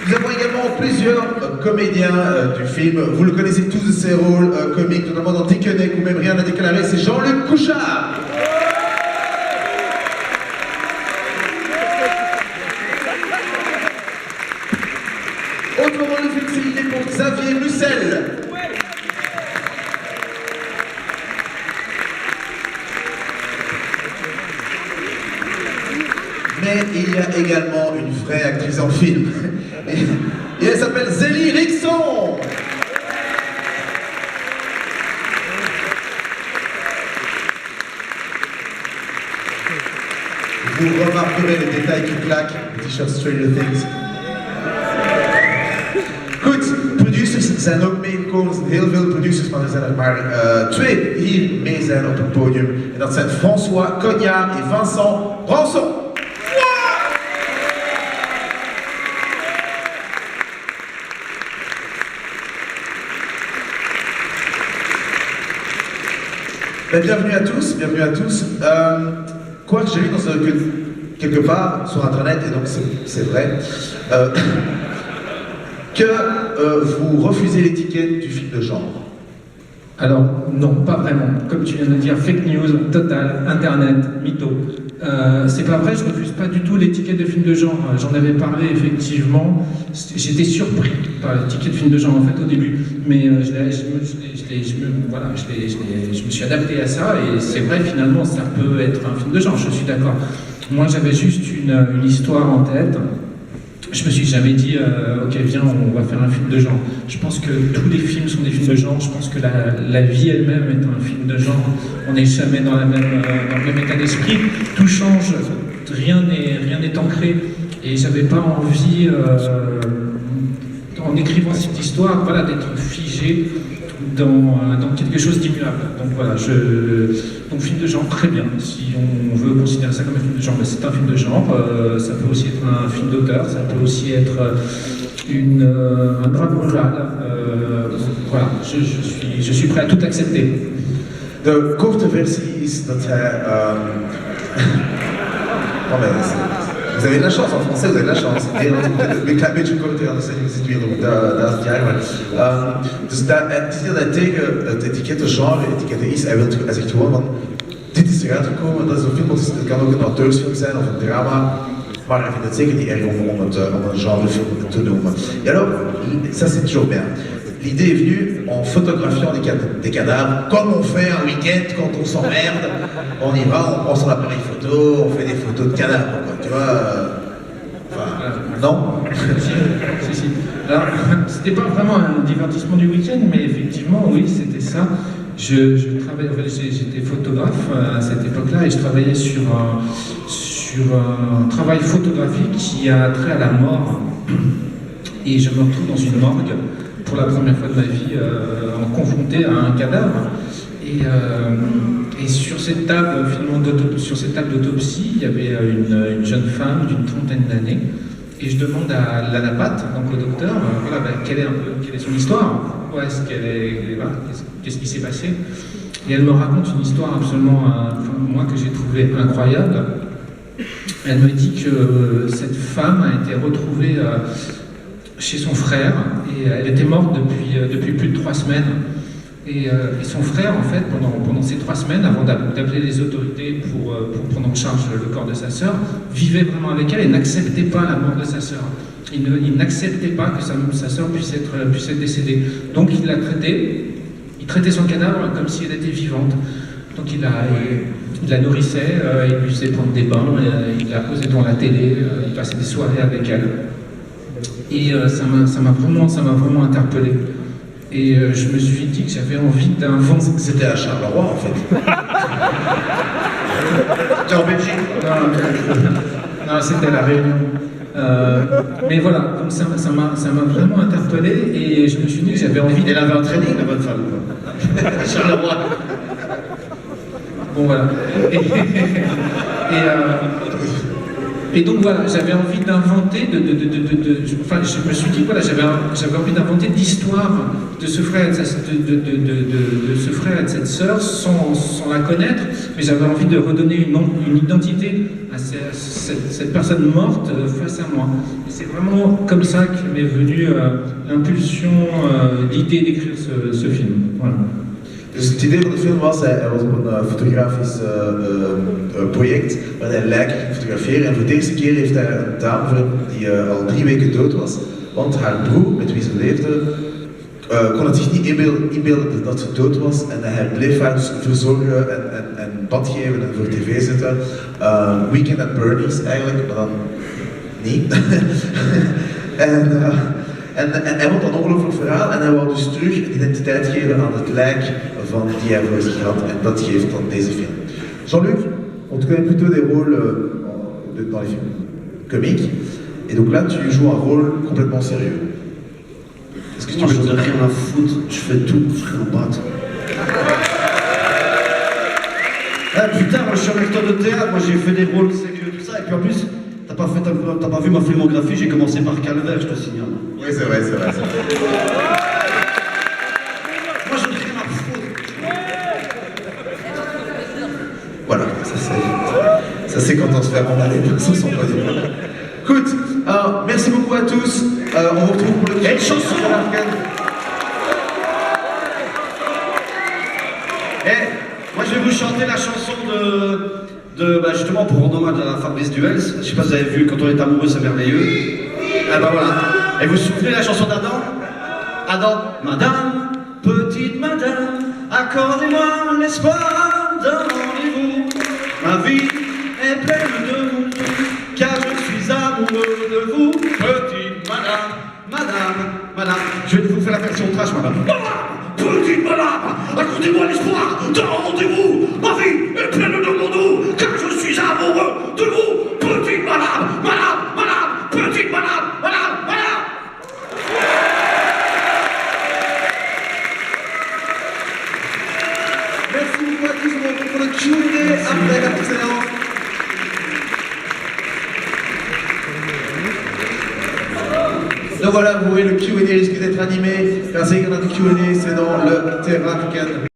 Nous avons également plusieurs comédiens du film. Vous le connaissez tous de ses rôles comiques, notamment dans Tickeneck ou même Rien à déclarer, c'est Jean-Luc Couchard. Autrement le film, c'est l'idée pour Xavier Mussel. Mais il y a également une vraie actrice en film. Et elle s'appelle Zélie Rixon. Vous remarquerez les détails qui claquent, le t-shirt Stranger Things. Goed, producers zijn ook meegekomen. Heel veel producers, maar er zijn er maar twee hier mee zijn op het podium. En dat zijn François Cognard en Vincent Branson. Bienvenue à tous, bienvenue à tous. Quoi que j'ai lu quelque part sur internet, et donc c'est vrai, que vous refusez l'étiquette du film de genre. Alors, non, pas vraiment. Comme tu viens de le dire, fake news, total, internet, mytho. C'est pas vrai, je refuse pas du tout l'étiquette de film de genre. J'en avais parlé effectivement. J'étais surpris par l'étiquette de film de genre en fait au début. Mais je me suis adapté à ça et c'est vrai finalement ça peut être un film de genre, je suis d'accord. Moi j'avais juste une histoire en tête. Je me suis jamais dit, ok viens on va faire un film de genre. Je pense que tous les films sont des films de genre, je pense que la vie elle-même est un film de genre. On n'est jamais dans le même état d'esprit, tout change, rien n'est ancré. Et j'avais pas envie, en écrivant cette histoire, voilà, d'être figé dans quelque chose d'immuable. Donc voilà, donc film de genre, très bien. Si on veut considérer ça comme un film de genre, ben c'est un film de genre. Ça peut aussi être un film d'auteur, ça peut aussi être un drame rural. Voilà, je suis prêt à tout accepter. De korte versie is dat hij... Vous avez de la chance, en français vous avez de la chance. Een klein beetje korter, anders zit weer op 1000 jaar. Dus het is niet dat hij tegen het etiket genre etiketten is. Hij zegt gewoon van, dit is eruit gekomen, dat is een film, het kan ook een auteursfilm zijn of een drama. Maar hij vindt het zeker niet erg om een genrefilm te noemen. Et alors, ça c'est toujours bien. L'idée est venue en photographiant des cadavres, comme on fait un week-end quand on s'emmerde. On y va, on prend son appareil photo, on fait des photos de cadavres, quoi, tu vois. Non. Si. Alors, c'était pas vraiment un divertissement du week-end, mais effectivement, oui, c'était ça. Je travaillais, j'étais photographe à cette époque-là et je travaillais sur un travail photographique qui a trait à la mort. Et je me retrouve dans une morgue pour la première fois de ma vie, confronté à un cadavre. Et sur cette table, d'autopsie, il y avait une jeune femme d'une trentaine d'années. Et je demande à l'anapathe, donc au docteur, voilà, quelle est son histoire, pourquoi est-ce qu'elle est, voilà, qu'est-ce qui s'est passé. Et elle me raconte une histoire absolument, moi que j'ai trouvé incroyable. Elle me dit que cette femme a été retrouvée chez son frère et elle était morte depuis plus de 3 semaines. Et son frère, en fait, pendant ces 3 semaines, avant d'appeler les autorités pour prendre en charge le corps de sa sœur, vivait vraiment avec elle et n'acceptait pas la mort de sa sœur. Il n'acceptait pas que sa sœur puisse être décédée. Donc il traitait son cadavre comme si elle était vivante. Donc il la nourrissait, il lui faisait prendre des bains, il la posait devant la télé, il passait des soirées avec elle. Et ça m'a vraiment interpellé. Et je me suis dit que j'avais envie d'un vent. C'était à Charleroi en fait. T'es en Belgique? Non, c'était à La Réunion. Mais voilà, donc ça m'a vraiment interpellé et je me suis dit que j'avais envie. Elle avait un training, la bonne femme. Charleroi. Bon voilà. Et donc voilà, j'avais envie d'inventer, enfin, je me suis dit, voilà, j'avais envie d'inventer l'histoire de ce frère et de ce frère et de cette sœur sans la connaître, mais j'avais envie de redonner une identité à cette personne morte face à moi. Et c'est vraiment comme ça que m'est venue l'impulsion, l'idée d'écrire ce film. Voilà. Dus het idee van de film was, hij was op een fotografisch project waar hij lijken ging fotograferen en voor de eerste keer heeft hij een dame die al 3 weken dood was, want haar broer, met wie ze leefde, kon het zich niet inbeelden dat ze dood was en hij bleef haar dus verzorgen en bad geven en voor tv zetten. Weekend at Bernie's eigenlijk, maar dan niet. En hij vond dat een ongelooflijk verhaal en hij wou dus terug identiteit geven aan het lijk die hij voor zich had en dat geeft dan deze film. Jean-Luc, on te connaît plutôt des rôles dans les films comiques et donc là tu joues un rôle complètement sérieux. Est-ce que tu veux dire rien à foutre, je fais tout, je serai un bat. Ah putain, moi je suis un acteur de théâtre, moi j'ai fait des rôles sérieux, tout ça, et puis en plus, t'as pas vu ma filmographie, j'ai commencé par Calvaire, je te signale. Oui, c'est vrai, c'est vrai. Moi je n'ai rien à foutre. Voilà, ça c'est quand on se fait remballer, ça sont pas des problèmes. Écoute, merci beaucoup à tous, on vous retrouve pour le... Et une chanson moi je vais vous chanter la chanson bah justement pour rendre hommage à Fabrice Duels. Je sais pas si vous avez vu, quand on est amoureux c'est merveilleux. Ah bah voilà. Et vous vous souvenez la chanson d'Adam? Adam, madame, petite madame, accordez-moi l'espoir d'un rendez-vous. Ma vie est pleine de vous, car je suis amoureux de vous. Petite madame, madame. Je vais vous faire la version trash, madame. Petite madame, accordez-moi l'espoir d'un rendez-vous. Ma vie est pleine de mon doux, car je suis amoureux de vous. Petite madame, petite madame. Merci beaucoup à tous, on vous retrouve pour le Q&A après la séance. Donc voilà, vous voyez, le Q&A risque d'être animé. Car c'est qu'il y en a du Q&A, c'est dans le Terracan.